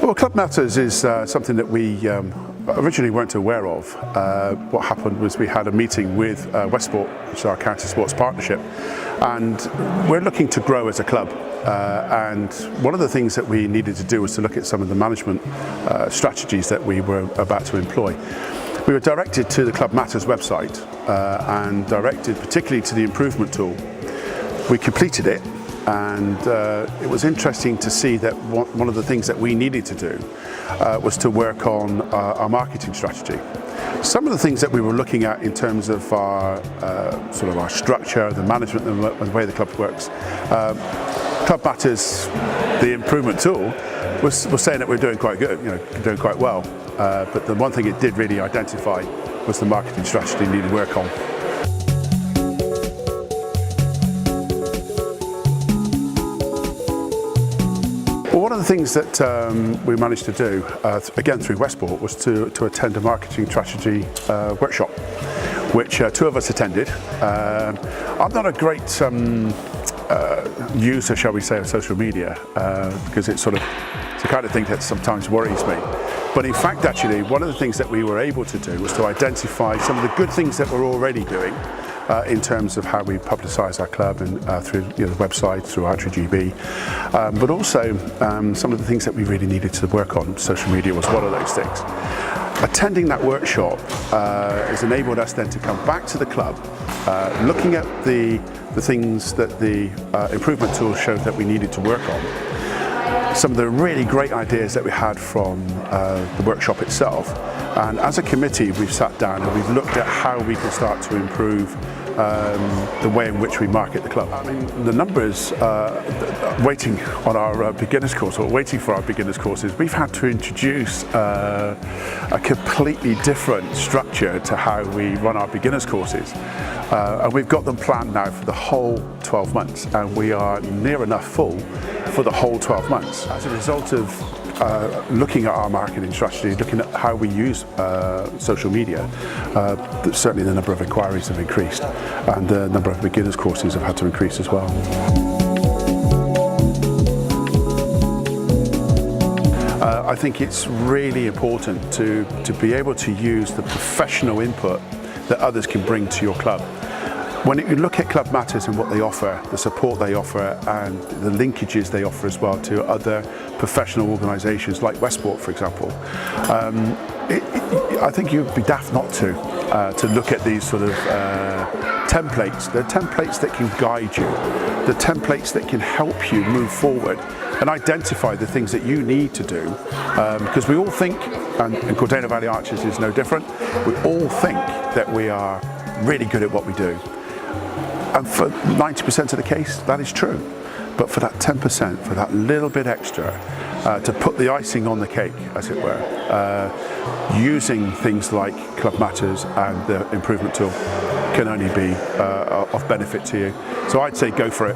Well, Club Matters is something that we originally weren't aware of. What happened was we had a meeting with Wesport, which is our county sports partnership, and we're looking to grow as a club. And one of the things that we needed to do was to look at some of the management strategies that we were about to employ. We were directed to the Club Matters website and directed particularly to the improvement tool. We completed it, and it was interesting to see that one of the things that we needed to do was to work on our marketing strategy. Some of the things that we were looking at in terms of our sort of our structure, the management, and the way the club works. Club Matters, the improvement tool, was saying that we're doing quite good, doing quite well. But the one thing it did really identify was the marketing strategy needed work on. Well, one of the things that we managed to do, again through Wesport, was to attend a marketing strategy workshop, which two of us attended. I'm not a great user, shall we say, of social media, because it's the kind of thing that sometimes worries me. But in fact, actually, one of the things that we were able to do was to identify some of the good things that we're already doing in terms of how we publicise our club and through the website, through Archery GB, but also some of the things that we really needed to work on. Social media was one of those things. Attending that workshop has enabled us then to come back to the club, looking at the things that the improvement tool showed that we needed to work on. Some of the really great ideas that we had from the workshop itself, and as a committee we've sat down and we've looked at how we can start to improve the way in which we market the club. I mean, the numbers waiting on our beginners course, or waiting for our beginners courses, we've had to introduce a completely different structure to how we run our beginners courses. And we've got them planned now for the whole 12 months, and we are near enough full for the whole 12 months. As a result of looking at our marketing strategy, looking at how we use social media, certainly the number of inquiries have increased, and the number of beginners courses have had to increase as well. I think it's really important to be able to use the professional input that others can bring to your club. When you look at Club Matters and what they offer, the support they offer and the linkages they offer as well to other professional organisations like Wesport, for example, I think you'd be daft not to look at these sort of templates. They're templates that can guide you, the templates that can help you move forward and identify the things that you need to do, because we all think, and Gordano Valley Archers is no different, we all think that we are really good at what we do. And for 90% of the case, that is true. But for that 10%, for that little bit extra, to put the icing on the cake, as it were, using things like Club Matters and the improvement tool can only be of benefit to you. So I'd say go for it.